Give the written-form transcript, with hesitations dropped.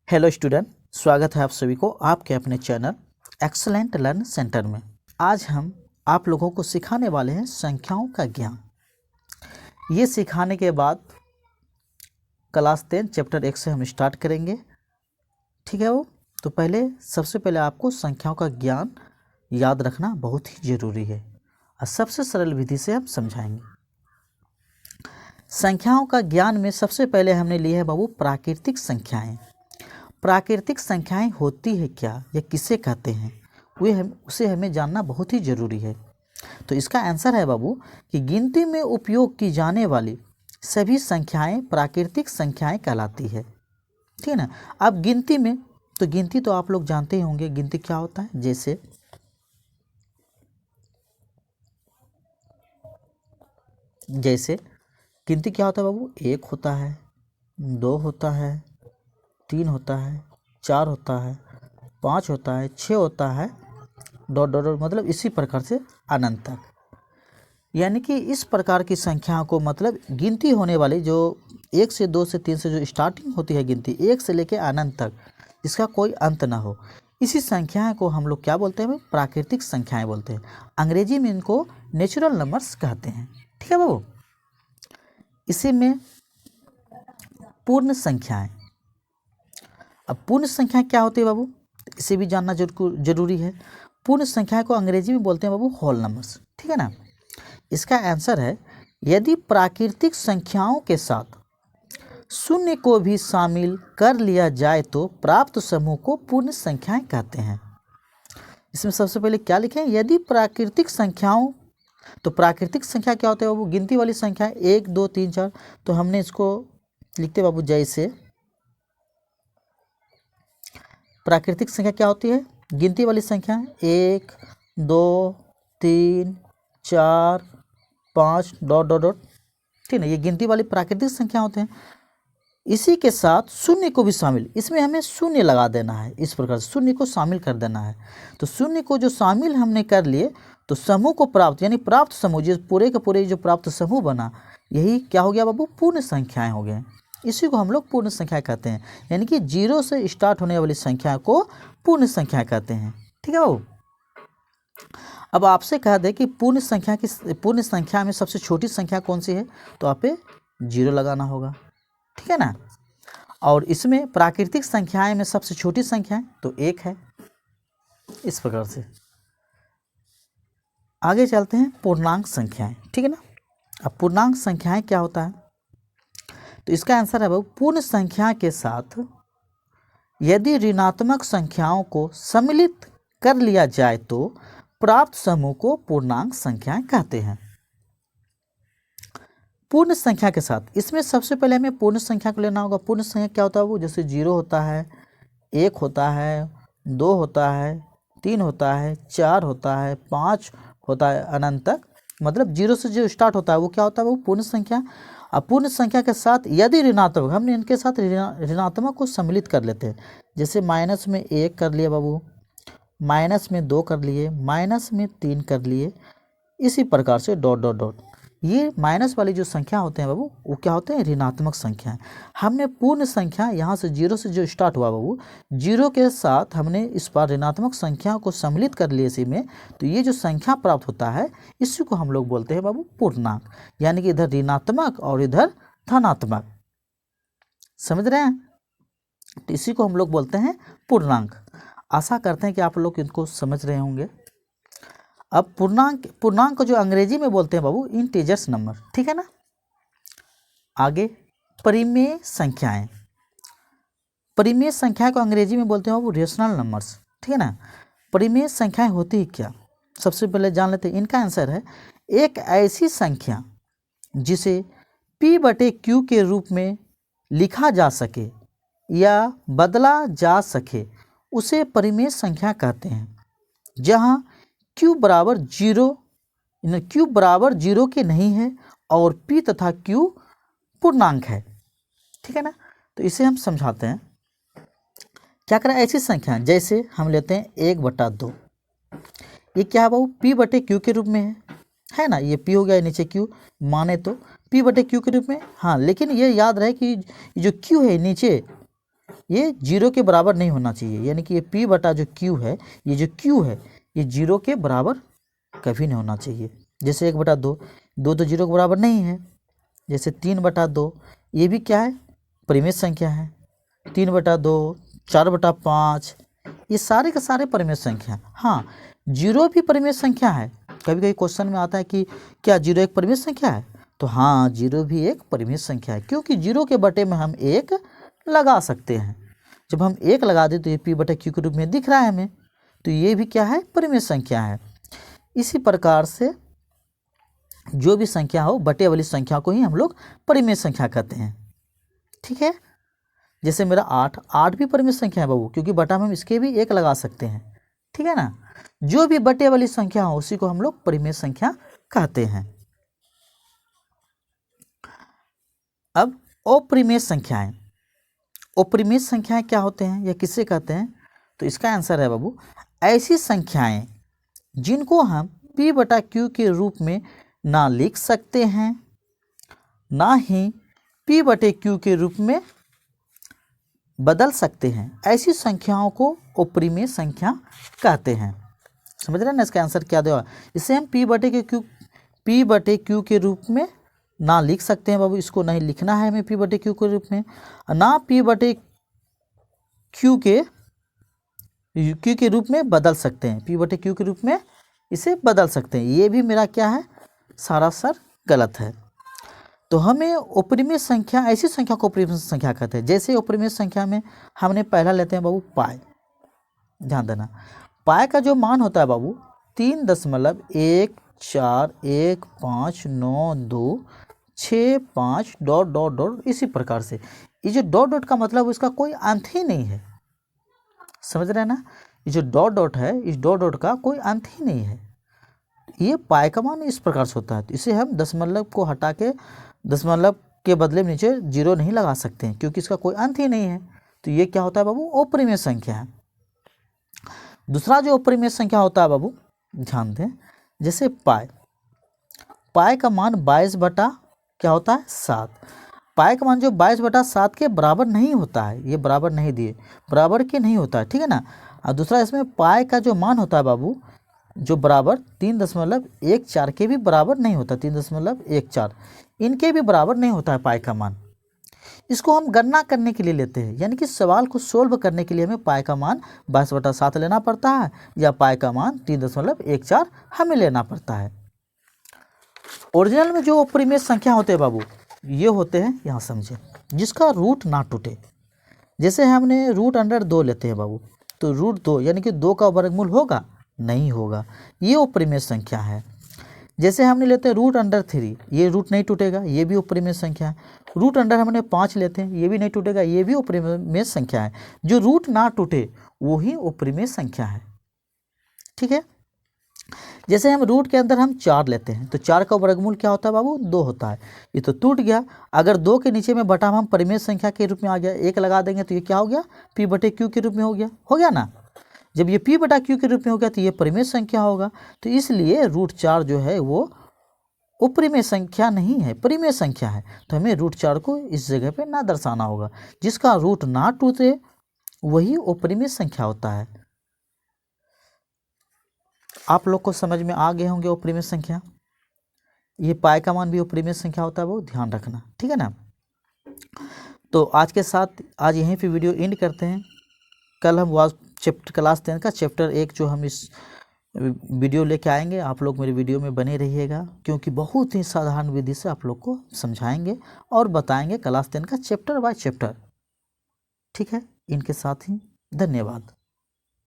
Hello student, स्वागत है आप सभी को आपके अपने चैनल एक्सलेंट लर्न सेंटर में। आज हम आप लोगों को सिखाने वाले हैं संख्याओं का ज्ञान। ये सिखाने के बाद क्लास 10 चैप्टर 1 से हम स्टार्ट करेंगे। ठीक है वो तो सबसे पहले आपको संख्याओं का ज्ञान याद रखना बहुत ही ज़रूरी है और सबसे सरल विधि से हम समझाएंगे। संख्याओं का ज्ञान में सबसे पहले हमने लिए है बाबू प्राकृतिक संख्याएँ। प्राकृतिक संख्याएं होती है क्या या किसे कहते हैं उसे हमें जानना बहुत ही ज़रूरी है। तो इसका आंसर है बाबू कि गिनती में उपयोग की जाने वाली सभी संख्याएं प्राकृतिक संख्याएं कहलाती है। ठीक है ना। अब गिनती तो आप लोग जानते ही होंगे गिनती क्या होता है। जैसे गिनती क्या होता है बाबू, 1 होता है, 2 होता है, 3 होता है, 4 होता है, 5 होता है, 6 होता है, डॉट डॉट डॉट, मतलब इसी प्रकार से अनंत तक। यानी कि इस प्रकार की संख्या को मतलब गिनती होने वाली जो 1 से 2 से 3 से जो स्टार्टिंग होती है गिनती 1 से लेकर अनंत तक, इसका कोई अंत ना हो, इसी संख्याएं को हम लोग क्या बोलते हैं, प्राकृतिक संख्याएं बोलते हैं। अंग्रेजी में इनको नेचुरल नंबर्स कहते हैं। ठीक है बाबू। इसी में पूर्ण संख्याएं। अब पूर्ण संख्या क्या होती है बाबू, इसे भी जानना जरूरी है। पूर्ण संख्या को अंग्रेजी में बोलते हैं बाबू होल नंबर्स। ठीक है ना। इसका आंसर है यदि प्राकृतिक संख्याओं के साथ शून्य को भी शामिल कर लिया जाए तो प्राप्त समूह को पूर्ण संख्याएं कहते हैं। इसमें सबसे पहले क्या लिखें, यदि प्राकृतिक संख्याओं, तो प्राकृतिक संख्या क्या होता है बाबू, गिनती वाली संख्या 1 2 3 4। तो हमने इसको लिखते बाबू जैसे प्राकृतिक संख्या क्या होती है, गिनती वाली संख्या 1 2 3 4 5 डॉट डॉट डॉट। ठीक है, ये गिनती वाली प्राकृतिक संख्या होते हैं। इसी के साथ शून्य को भी शामिल, इसमें हमें शून्य लगा देना है, इस प्रकार शून्य को शामिल कर देना है। तो शून्य को जो शामिल हमने कर लिए तो समूह को प्राप्त, यानी प्राप्त समूह जो पूरे के पूरे जो प्राप्त समूह बना, यही क्या हो गया बाबू, पूर्ण संख्याएं हो गए। इसी को हम लोग पूर्ण संख्या कहते हैं, यानी कि 0 से स्टार्ट होने वाली संख्या को पूर्ण संख्या कहते हैं। ठीक है बाबू। अब आपसे कह दे कि पूर्ण संख्या में सबसे छोटी संख्या कौन सी है, तो आप पे 0 लगाना होगा। ठीक है ना। और इसमें प्राकृतिक संख्याएं में सबसे छोटी संख्या तो 1 है। इस प्रकार से आगे चलते हैं पूर्णांक संख्याएं। ठीक है ना। अब पूर्णांक संख्याएं क्या होता है, तो इसका आंसर है बाबू पूर्ण संख्या के साथ यदि ऋणात्मक संख्याओं को सम्मिलित कर लिया जाए तो प्राप्त समूह को पूर्णांक संख्याएं कहते हैं। पूर्ण संख्या के साथ, इसमें सबसे पहले हमें पूर्ण संख्या को लेना होगा। पूर्ण संख्या क्या होता है वो, जैसे 0 होता है, 1 होता है, 2 होता है, 3 होता है, 4 होता है, 5 होता है, अनंत तक, मतलब 0 से जो स्टार्ट होता है वो क्या होता है वो पूर्ण संख्या। अब पूर्ण संख्या के साथ यदि ऋणात्मक, हमने इनके साथ ऋणात्मक को सम्मिलित कर लेते हैं। जैसे माइनस में 1 कर लिए बाबू, माइनस में 2 कर लिए, माइनस में 3 कर लिए, इसी प्रकार से डॉट डॉट डॉट। ये माइनस वाली जो संख्या होते हैं बाबू वो क्या होते हैं, ऋणात्मक संख्या है। हमने पूर्ण संख्या यहाँ से 0 से जो स्टार्ट हुआ बाबू, 0 के साथ हमने इस बार ऋणात्मक संख्या को सम्मिलित कर लिए इसी में, तो ये जो संख्या प्राप्त होता है इसी को हम लोग बोलते हैं बाबू पूर्णांक। यानी कि इधर ऋणात्मक और इधर धनात्मक, समझ रहे हैं, तो इसी को हम लोग बोलते हैं पूर्णांक। आशा करते हैं कि आप लोग इनको समझ रहे होंगे। अब पूर्णांक को जो अंग्रेजी में बोलते हैं बाबू इंटीजर्स नंबर। ठीक है ना। आगे परिमेय संख्याएं। परिमेय संख्या को अंग्रेजी में बोलते हैं बाबू रेशनल नंबर्स। ठीक है ना। परिमेय संख्याएं होती है क्या, सबसे पहले जान लेते हैं। इनका आंसर है एक ऐसी संख्या जिसे P/Q के रूप में लिखा जा सके या बदला जा सके उसे परिमेय संख्या कहते हैं। जहाँ Q बराबर 0 के नहीं है और P तथा Q पूर्णांक है। ठीक है ना। तो इसे हम समझाते हैं। क्या करें, ऐसी संख्या जैसे हम लेते हैं 1/2, ये क्या है बाबू, P/Q के रूप में है ना। ये P हो गया, नीचे Q माने तो P/Q के रूप में। हाँ, लेकिन ये याद रहे कि जो Q है नीचे ये जीरो के बराबर नहीं होना चाहिए, यानी कि ये p बटा जो q है, ये जो q है ये जीरो के बराबर कभी नहीं होना चाहिए। जैसे 1/2, 2 तो जीरो के बराबर नहीं है। जैसे 3/2, ये भी क्या है, परिमेय संख्या है। 3/2, 4/5, ये सारे के सारे परिमेय संख्या। हाँ, जीरो भी परिमेय संख्या है। कभी कभी क्वेश्चन में आता है कि क्या जीरो एक परिमेय संख्या है, तो हाँ, जीरो भी एक परिमेय संख्या है, क्योंकि जीरो के बटे में हम एक लगा सकते हैं। जब हम एक लगा दें तो ये p/q के रूप में दिख रहा है हमें, तो ये भी क्या है, परिमेय संख्या है। इसी प्रकार से जो भी संख्या हो, बटे वाली संख्या को ही हम लोग परिमेय संख्या कहते हैं। ठीक है, जैसे मेरा 8 भी परिमेय संख्या है बाबू, क्योंकि बटा में हम इसके भी एक लगा सकते हैं। ठीक है ना, जो भी बटे वाली संख्या हो उसी को हम लोग परिमेय संख्या कहते हैं। अब अपरिमेय संख्याएं, अपरिमेय संख्याएं क्या होते हैं या किसे कहते हैं, तो इसका आंसर है बाबू, ऐसी संख्याएं जिनको हम p/q के रूप में ना लिख सकते हैं, ना ही p/q के रूप में बदल सकते हैं, ऐसी संख्याओं को अपरिमेय संख्या कहते हैं। समझ रहे हैं ना, इसका आंसर क्या देगा। इसे हम p/q के रूप में ना लिख सकते हैं बाबू, इसको नहीं लिखना है हमें p/q के रूप में, ना p/q के रूप में बदल सकते हैं, p/q के रूप में इसे बदल सकते हैं। ये भी मेरा क्या है, सरासर गलत है। तो हमें अपरिमेय संख्या, ऐसी संख्या को अपरिमेय संख्या कहते हैं। जैसे अपरिमेय संख्या में हमने पहला लेते हैं बाबू पाई। ध्यान देना, पाई का जो मान होता है बाबू 3.1415926 डॉट डॉट डॉट, इसी प्रकार से। ये जो डॉट डॉट का मतलब इसका कोई अंत ही नहीं है। समझ रहे हैं ना, ये जो डॉट डॉट है, इस डॉट डॉट का कोई अंत ही नहीं है। ये पाई का मान इस प्रकार से होता है। तो इसे हम दशमलव को हटा के, दशमलव के बदले में नीचे जीरो नहीं लगा सकते हैं, क्योंकि इसका कोई अंत ही नहीं है। तो ये क्या होता है बाबू, अपरिमेय संख्या है। दूसरा जो अपरिमेय संख्या होता है बाबू, ध्यान दें, जैसे पाई, पाई का मान 22 क्या होता है, 7। पाई का मान जो 22/7 के बराबर नहीं होता है, ये बराबर नहीं दिए, बराबर के नहीं होता है। ठीक है ना। और दूसरा इसमें पाई का जो मान होता है बाबू, जो बराबर 3.14 के भी बराबर नहीं होता, 3.14 इनके भी बराबर नहीं होता है पाई का मान। इसको हम गणना करने के लिए लेते हैं, यानी कि सवाल को सोल्व करने के लिए हमें पाई का मान 22/7 लेना पड़ता है, या पाई का मान 3.14 हमें लेना पड़ता है। ओरिजिनल में जो अपरिमेय संख्या होते हैं बाबू, ये होते हैं, यहाँ समझे, जिसका रूट ना टूटे। जैसे हमने √2 लेते हैं बाबू, तो √2 यानी कि 2 का वर्गमूल होगा, नहीं होगा, ये अपरिमेय संख्या है। जैसे हमने लेते हैं √3, ये रूट नहीं टूटेगा, ये भी अपरिमेय संख्या है। हमने 5 लेते हैं, ये भी नहीं टूटेगा, ये भी अपरिमेय संख्या है। जो रूट ना टूटे वही अपरिमेय संख्या है। ठीक है। जैसे हम रूट के अंदर हम 4 लेते हैं, तो 4 का वर्गमूल क्या होता है बाबू, 2 होता है। ये तो टूट गया। अगर 2 के नीचे में बटा हम परिमेय संख्या के रूप में आ गया, 1 लगा देंगे तो ये क्या हो गया, p/q के रूप में हो गया ना। जब ये p/q के रूप में हो गया तो ये परिमेय संख्या होगा। तो इसलिए √4 जो है वो अपरिमेय संख्या नहीं है, परिमेय संख्या है। तो हमें √4 को इस जगह पे ना दर्शाना होगा। जिसका रूट ना टूटे वही अपरिमेय संख्या होता है। आप लोग को समझ में आ गए होंगे अपरिमेय संख्या। ये पाई का मान भी अपरिमेय संख्या होता है, वो ध्यान रखना। ठीक है ना। तो आज के साथ आज यहीं पे वीडियो एंड करते हैं। कल हम क्लास 10 का चैप्टर 1 जो हम इस वीडियो लेके आएंगे। आप लोग मेरे वीडियो में बने रहिएगा, क्योंकि बहुत ही साधारण विधि से आप लोग को समझाएंगे और बताएंगे क्लास 10 का चैप्टर बाय चैप्टर। ठीक है, इनके साथ ही धन्यवाद।